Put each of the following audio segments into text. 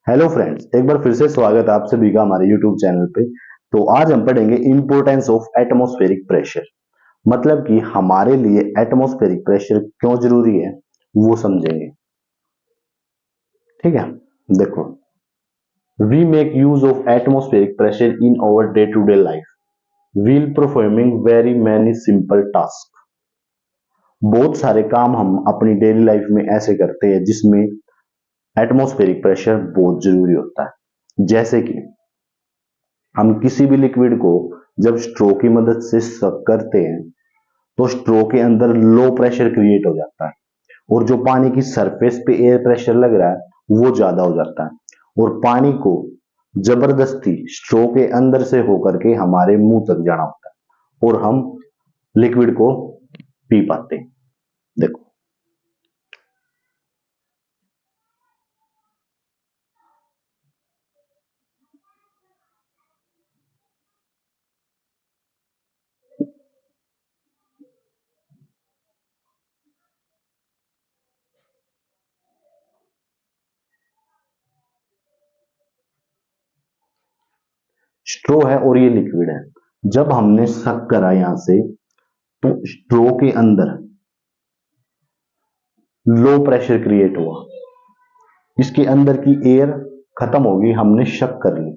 Hello friends, एक बार फिर से स्वागत है आप सभी का हमारे यूट्यूब चैनल पे। तो आज हम पढ़ेंगे इंपॉर्टेंस ऑफ एटमॉस्फेरिक प्रेशर। मतलब कि हमारे लिए एटमॉस्फेरिक प्रेशर क्यों जरूरी है वो समझेंगे। ठीक है, देखो, we make use of atmospheric pressure in our day to day life while performing very many simple task. बहुत सारे काम हम अपनी डेली लाइफ में ऐसे करते हैं जिसमें एटमॉस्फेरिक प्रेशर बहुत जरूरी होता है। जैसे कि हम किसी भी लिक्विड को जब स्ट्रो की मदद से सक करते हैं तो स्ट्रो के अंदर लो प्रेशर क्रिएट हो जाता है और जो पानी की सरफेस पे एयर प्रेशर लग रहा है वो ज्यादा हो जाता है और पानी को जबरदस्ती स्ट्रो के अंदर से होकर के हमारे मुंह तक जाना होता है और हम लिक्विड को पी पाते हैं। देखो, स्ट्रो है और ये लिक्विड है। जब हमने सक करा यहां से तो स्ट्रो के अंदर लो प्रेशर क्रिएट हुआ, इसके अंदर की एयर खत्म होगी, हमने शक कर ली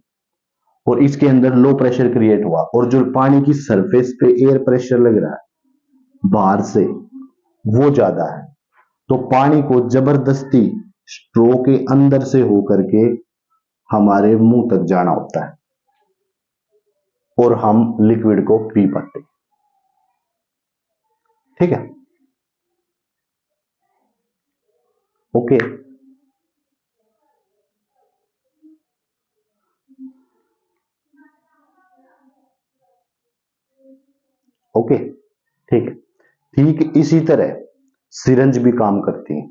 और इसके अंदर लो प्रेशर क्रिएट हुआ और जो पानी की सरफेस पे एयर प्रेशर लग रहा है बाहर से वो ज्यादा है। तो पानी को जबरदस्ती स्ट्रो के अंदर से होकर के हमारे मुंह तक जाना होता है और हम लिक्विड को पी पाते हैं। ठीक है, ओके ओके, ठीक है। ठीक इसी तरह सिरंज भी काम करती है।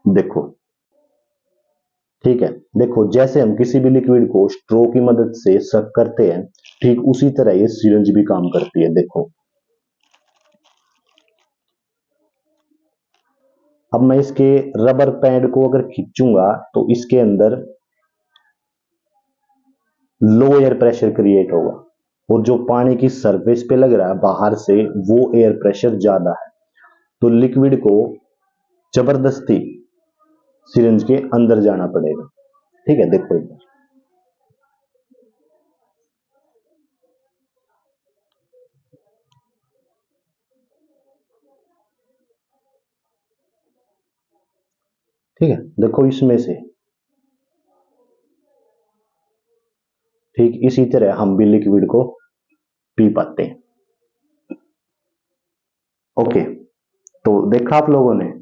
देखो, ठीक है, देखो, जैसे हम किसी भी लिक्विड को स्ट्रो की मदद से सक करते हैं ठीक उसी तरह ये सिरंज भी काम करती है। देखो, अब मैं इसके रबर पैड को अगर खींचूंगा तो इसके अंदर लो एयर प्रेशर क्रिएट होगा और जो पानी की सरफेस पे लग रहा है बाहर से वो एयर प्रेशर ज्यादा है। तो लिक्विड को जबरदस्ती सिरिंज के अंदर जाना पड़ेगा। ठीक है, देखो एक बार। ठीक है, देखो इसमें से ठीक इसी तरह हम भी लिक्विड को पी पाते हैं। ओके, तो देखा आप लोगों ने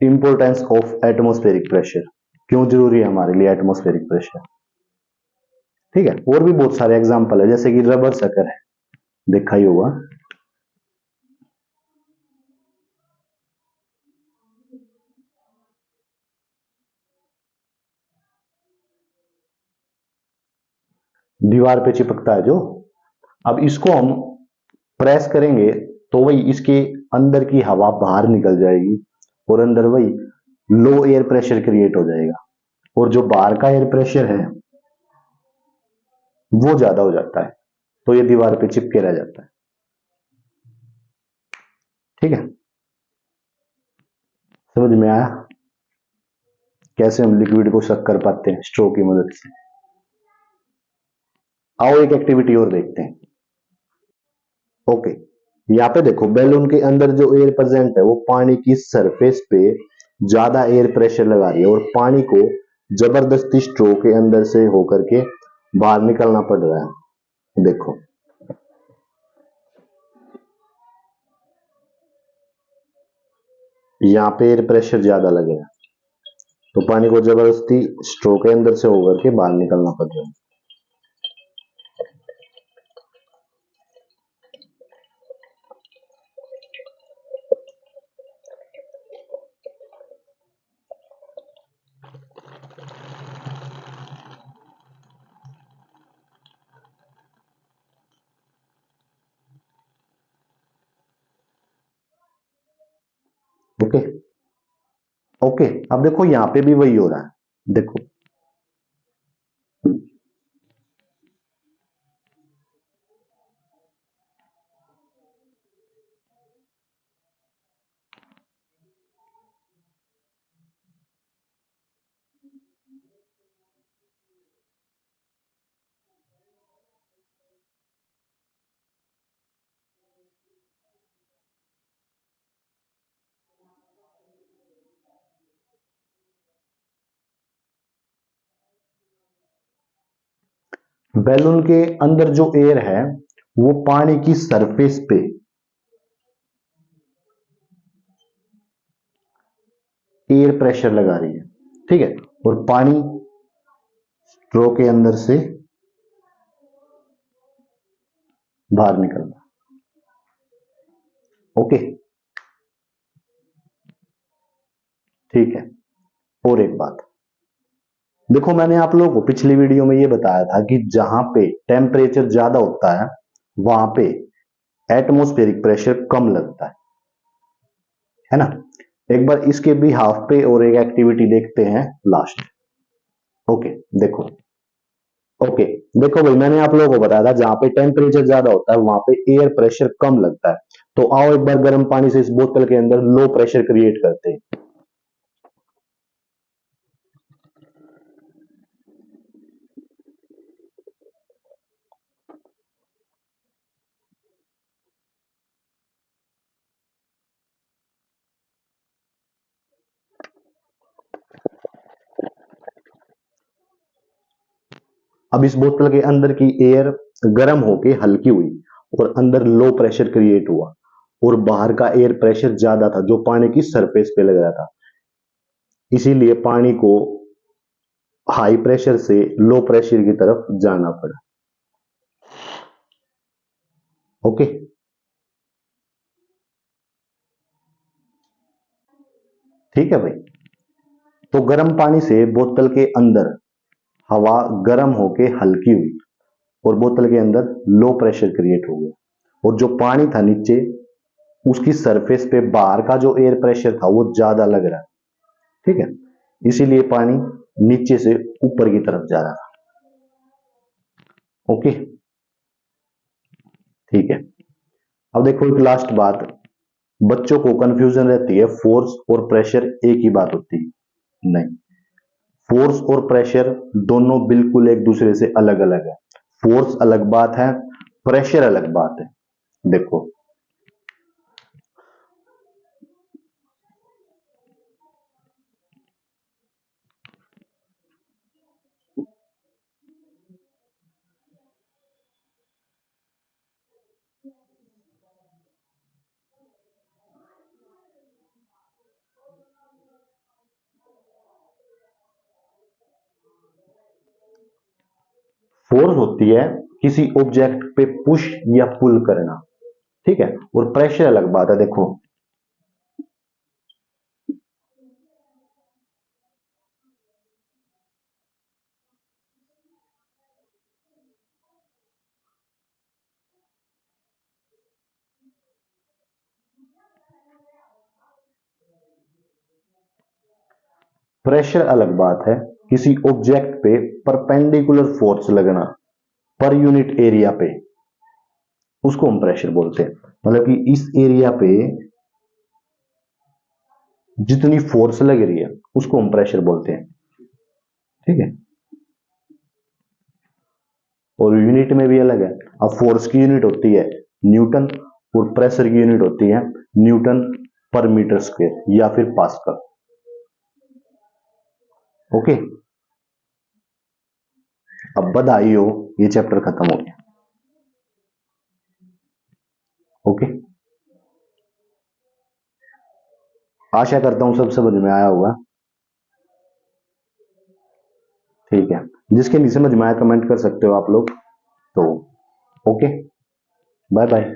इंपॉर्टेंस ऑफ एटमॉस्फेरिक प्रेशर, क्यों जरूरी है हमारे लिए एटमॉस्फेरिक प्रेशर। ठीक है, और भी बहुत सारे एग्जांपल है जैसे कि रबर शकर है, देखा ही होगा। दीवार पे चिपकता है जो, अब इसको हम प्रेस करेंगे तो वही इसके अंदर की हवा बाहर निकल जाएगी और अंदर वही लो एयर प्रेशर क्रिएट हो जाएगा और जो बाहर का एयर प्रेशर है वो ज्यादा हो जाता है तो ये दीवार पे चिपके रह जाता है। ठीक है, समझ में आया कैसे हम लिक्विड को शक कर पाते हैं स्ट्रो की मदद से। आओ एक एक्टिविटी और देखते हैं। ओके, यहाँ पे देखो, बैलून के अंदर जो एयर प्रेजेंट है वो पानी की सरफेस पे ज्यादा एयर प्रेशर लगा रही है और पानी को जबरदस्ती स्ट्रो के अंदर से होकर के बाहर निकलना पड़ रहा है। देखो, यहाँ पे एयर प्रेशर ज्यादा लगेगा तो पानी को जबरदस्ती स्ट्रो के अंदर से होकर के बाहर निकलना पड़ रहा है। ओके ओके, अब देखो यहाँ पे भी वही हो रहा है। देखो, बैलून के अंदर जो एयर है वो पानी की सरफेस पे एयर प्रेशर लगा रही है, ठीक है, और पानी स्ट्रो के अंदर से बाहर निकल रहा है। ओके, ठीक है। और एक बात देखो, मैंने आप लोगों को पिछली वीडियो में ये बताया था कि जहां पे टेम्परेचर ज्यादा होता है वहां पे एटमॉस्फेरिक प्रेशर कम लगता है ना। एक बार इसके भी हाफ पे और एक एक्टिविटी देखते हैं लास्ट। ओके, देखो। ओके, देखो भाई, मैंने आप लोगों को बताया था जहां पे टेम्परेचर ज्यादा होता है वहां पे एयर प्रेशर कम लगता है। तो आओ एक बार गर्म पानी से इस बोतल के अंदर लो प्रेशर क्रिएट करते हैं। अब इस बोतल के अंदर की एयर गर्म होके हल्की हुई और अंदर लो प्रेशर क्रिएट हुआ, और बाहर का एयर प्रेशर ज्यादा था जो पानी की सरफेस पे लग रहा था। इसीलिए पानी को हाई प्रेशर से लो प्रेशर की तरफ जाना पड़ा। ओके, ठीक है भाई। तो गर्म पानी से बोतल के अंदर हवा गर्म होके हल्की हुई और बोतल के अंदर लो प्रेशर क्रिएट हो गया, और जो पानी था नीचे उसकी सरफेस पे बाहर का जो एयर प्रेशर था वो ज्यादा लग रहा है, ठीक है, इसीलिए पानी नीचे से ऊपर की तरफ जा रहा था। ओके, ठीक है। अब देखो एक लास्ट बात, बच्चों को कंफ्यूजन रहती है फोर्स और प्रेशर एक ही बात होती है। नहीं, फोर्स और प्रेशर दोनों बिल्कुल एक दूसरे से अलग अलग है। फोर्स अलग बात है, प्रेशर अलग बात है। देखो, फोर्स होती है किसी ऑब्जेक्ट पे पुश या पुल करना, ठीक है, और प्रेशर अलग बात है। देखो, प्रेशर अलग बात है किसी ऑब्जेक्ट पे परपेंडिकुलर फोर्स लगना पर यूनिट एरिया पे, उसको हम प्रेशर बोलते हैं। मतलब कि इस एरिया पे जितनी फोर्स लग रही है उसको हम प्रेशर बोलते हैं, ठीक है। और यूनिट में भी अलग है। अब फोर्स की यूनिट होती है न्यूटन और प्रेशर की यूनिट होती है न्यूटन पर मीटर स्क्वायर या फिर पास्कल। ओके, अब बधाई हो, ये चैप्टर खत्म हो गया। ओके, आशा करता हूं सब समझ में आया होगा। ठीक है, जिसके नहीं समझ में आया कमेंट कर सकते हो आप लोग। तो ओके, बाय बाय।